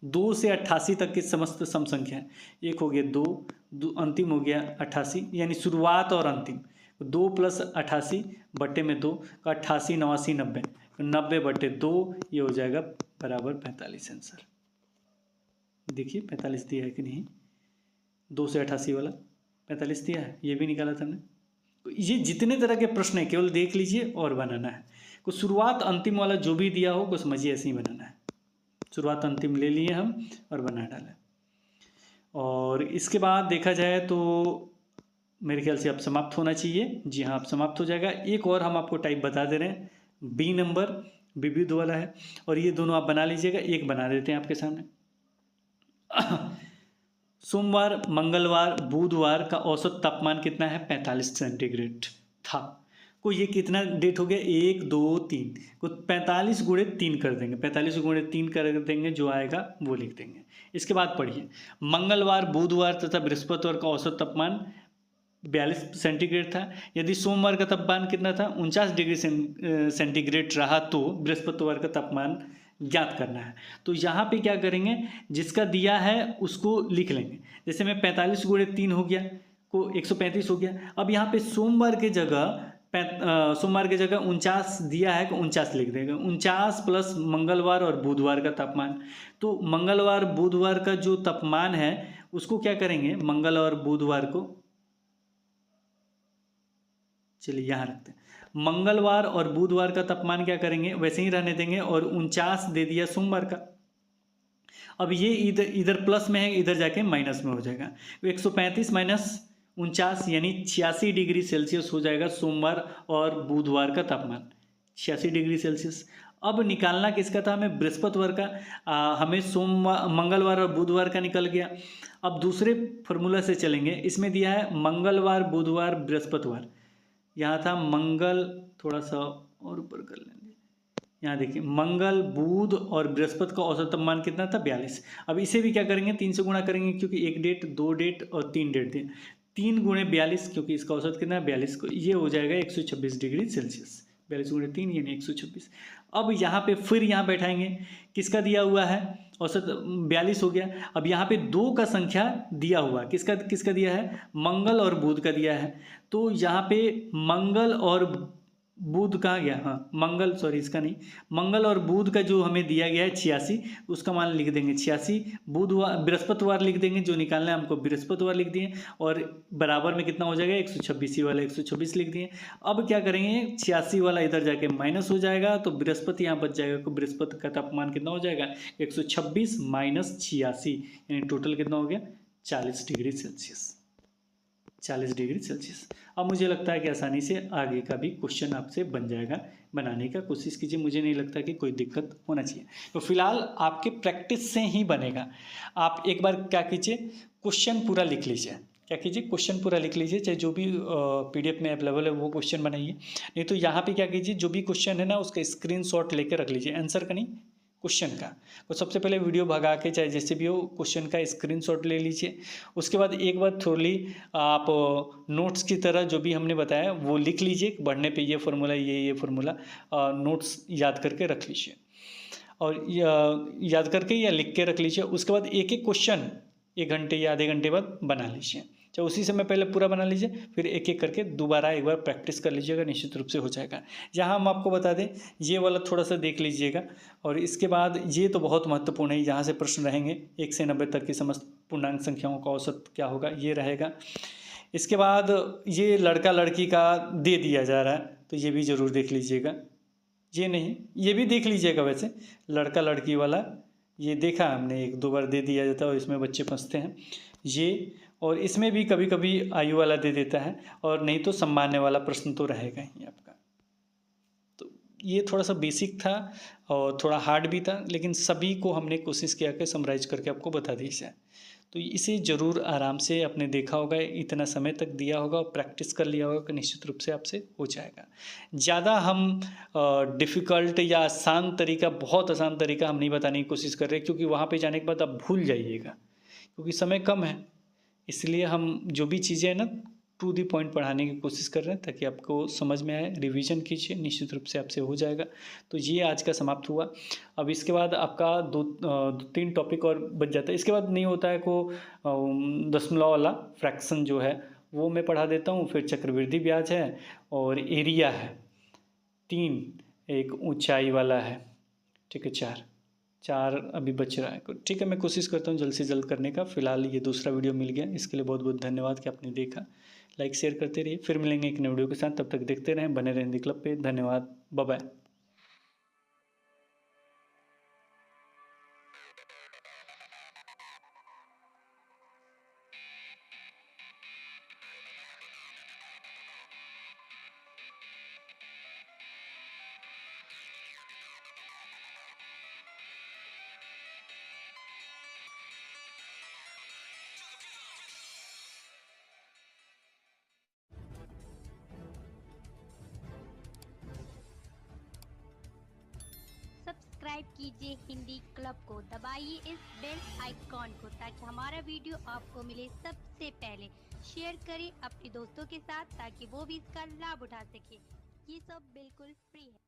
2 से 88 तक की समस्त सम संख्या, एक हो गया 2 अंतिम हो गया 88, यानी शुरुआत और अंतिम 2 + 88 बट्टे में 2 का 88 89 90, 90 बट्टे 2 ये हो जाएगा बराबर 45 आंसर। देखिए 45 दिया है कि नहीं, 2 से 88 वाला 45 दिया है, ये भी निकाला था हमने। तो ये जितने तरह के प्रश्न है केवल देख लीजिए और बनाना है। कुछ शुरुआत अंतिम वाला जो भी दिया हो कुछ समझिए, ऐसे ही बनाना है। शुरुआत अंतिम ले लिए हम और बना डाला। और इसके बाद देखा जाए तो मेरे ख्याल से अब समाप्त होना चाहिए। जी हाँ, अब समाप्त हो जाएगा। एक और हम आपको टाइप बता दे रहे हैं, बी नंबर विविध वाला है, और ये दोनों आप बना लीजिएगा। एक बना देते हैं आपके सामने। सोमवार, मंगलवार, बुधवार का औसत तापमान कितना है 45 सेंटीग्रेड था। को ये कितना डेट हो गया 1 2 3 को 45 गुणे 3 कर देंगे, 45 गुणे 3 कर देंगे, जो आएगा वो लिख देंगे। इसके बाद पढ़िए, मंगलवार, बुधवार तथा बृहस्पतिवार का औसत तापमान 42 सेंटीग्रेड था। यदि सोमवार का तापमान कितना था 49 डिग्री सेंटीग्रेड रहा तो बृहस्पतिवार का तापमान ज्ञात करना है। तो यहाँ पे क्या करेंगे, जिसका दिया है उसको लिख लेंगे। जैसे में 45 गुणे 3 हो गया को 135 हो गया। अब यहाँ पे सोमवार के जगह 49 दिया है तो 49 लिख देंगे। 49 प्लस मंगलवार और बुधवार का तापमान, तो मंगलवार बुधवार का जो तापमान है उसको क्या करेंगे, मंगल और बुधवार को चलिए यहाँ रखते हैं। मंगलवार और बुधवार का तापमान क्या करेंगे वैसे ही रहने देंगे, और 49 दे दिया सोमवार का। अब ये इधर प्लस में है, इधर जाके माइनस में हो जाएगा। 135 माइनस 49 यानी 86 डिग्री सेल्सियस हो जाएगा सोमवार और बुधवार का तापमान, 86 डिग्री सेल्सियस। अब निकालना किसका था हमें, बृहस्पतिवार का। हमें सोमवार, मंगलवार और बुधवार का निकल गया। अब दूसरे फॉर्मूला से चलेंगे। इसमें दिया है मंगलवार, बुधवार, बृहस्पतिवार। यहाँ था मंगल, थोड़ा सा और ऊपर कर लेंगे। यहाँ देखिए मंगल, बुध और बृहस्पति का औसत तापमान कितना था 42। अब इसे भी क्या करेंगे 3 से गुणा करेंगे, क्योंकि 1 डेट 2 डेट और 3 डेट थे। 3 गुणे 42, क्योंकि इसका औसत कितना है 42 को, ये हो जाएगा 126 डिग्री सेल्सियस। 42 गुणे 3 यानी 126। अब यहाँ पे फिर यहाँ बैठाएंगे, किसका दिया हुआ है औसत 42 हो गया। अब यहाँ पे 2 का संख्या दिया हुआ, किसका दिया है, मंगल और बुध का दिया है। तो यहाँ पे मंगल और बुध कहाँ गया, हाँ मंगल, सॉरी इसका नहीं, मंगल और बुध का जो हमें दिया गया है 86, उसका मान लिख देंगे 86। बुधवार, बृहस्पतिवार लिख देंगे, जो निकालना है हमको बृहस्पतिवार लिख दिए, और बराबर में कितना हो जाएगा 126 वाला 126 लिख दिए। अब क्या करेंगे 86 वाला इधर जाके माइनस हो जाएगा, तो बृहस्पति यहाँ बच जाएगा। तो बृहस्पति का तापमान कितना हो जाएगा 126 माइनस 86, यानी टोटल कितना हो गया 40 डिग्री सेल्सियस, 40 डिग्री सेल्सियस। अब मुझे लगता है कि आसानी से आगे का भी क्वेश्चन आपसे बन जाएगा। बनाने का कोशिश कीजिए, मुझे नहीं लगता कि कोई दिक्कत होना चाहिए। तो फिलहाल आपके प्रैक्टिस से ही बनेगा। आप एक बार क्या कीजिए, क्वेश्चन पूरा लिख लीजिए। क्या कीजिए, क्वेश्चन पूरा लिख लीजिए, चाहे जो भी PDF में अवेलेबल है वो क्वेश्चन बनाइए। नहीं तो यहाँ पे क्या कीजिए, जो भी क्वेश्चन है ना उसका स्क्रीनशॉट लेकर रख लीजिए, आंसर का नहीं, क्वेश्चन का। तो सबसे पहले वीडियो भगा के चाहे जैसे भी हो क्वेश्चन का स्क्रीनशॉट ले लीजिए। उसके बाद एक बार थोड़ी आप नोट्स की तरह जो भी हमने बताया वो लिख लीजिए, बढ़ने पे ये फार्मूला ये फार्मूला नोट्स याद करके रख लीजिए और याद करके या लिख के रख लीजिए। उसके बाद एक एक क्वेश्चन 1 घंटे या आधे घंटे बाद बना लीजिए। चाहे उसी समय पहले पूरा बना लीजिए, फिर एक एक करके दोबारा एक बार प्रैक्टिस कर लीजिएगा, निश्चित रूप से हो जाएगा। यहाँ हम आपको बता दें, ये वाला थोड़ा सा देख लीजिएगा और इसके बाद ये तो बहुत महत्वपूर्ण है, यहाँ से प्रश्न रहेंगे 1 से 90 तक की समस्त पूर्णांक संख्याओं का औसत क्या होगा, ये रहेगा। इसके बाद ये लड़का लड़की का दे दिया जा रहा है तो ये भी ज़रूर देख लीजिएगा। ये नहीं, ये भी देख लीजिएगा। वैसे लड़का लड़की वाला ये देखा हमने, 1-2 बार दे दिया जाता है और इसमें बच्चे फंसते हैं ये। और इसमें भी कभी कभी आयु वाला दे देता है और नहीं तो सम्मान्य वाला प्रश्न तो रहेगा ही आपका। तो ये थोड़ा सा बेसिक था और थोड़ा हार्ड भी था, लेकिन सभी को हमने कोशिश किया कि समराइज करके आपको बता दी जाए। तो इसे ज़रूर आराम से आपने देखा होगा, इतना समय तक दिया होगा और प्रैक्टिस कर लिया होगा कि निश्चित रूप से आपसे हो जाएगा। ज़्यादा हम डिफ़िकल्ट या आसान तरीका, बहुत आसान तरीका हम नहीं बताने की कोशिश कर रहे, क्योंकि वहाँ पे जाने के बाद आप भूल जाइएगा, क्योंकि समय कम है। इसलिए हम जो भी चीज़ें हैं ना, टू दी पॉइंट पढ़ाने की कोशिश कर रहे हैं ताकि आपको समझ में आए। रिवीजन कीजिए, निश्चित रूप से आपसे हो जाएगा। तो ये आज का समाप्त हुआ। अब इसके बाद आपका 2-3 टॉपिक और बच जाता है। इसके बाद नहीं होता है को दशमलव वाला फ्रैक्शन जो है वो मैं पढ़ा देता हूँ। फिर चक्रवृद्धि ब्याज है और एरिया है 3, एक ऊंचाई वाला है, ठीक है 4 अभी बच रहा है। ठीक है, मैं कोशिश करता हूँ जल्द से जल्द करने का। फिलहाल ये दूसरा वीडियो मिल गया, इसके लिए बहुत बहुत धन्यवाद कि आपने देखा। लाइक शेयर करते रहिए, फिर मिलेंगे एक नए वीडियो के साथ। तब तक देखते रहें, बने रहें हिंदी क्लब पे। धन्यवाद, बाय बाय। सब्सक्राइब कीजिए हिंदी क्लब को, दबाइए इस बेल आइकॉन को ताकि हमारा वीडियो आपको मिले सबसे पहले। शेयर करें अपने दोस्तों के साथ ताकि वो भी इसका लाभ उठा सके। ये सब बिल्कुल फ्री है।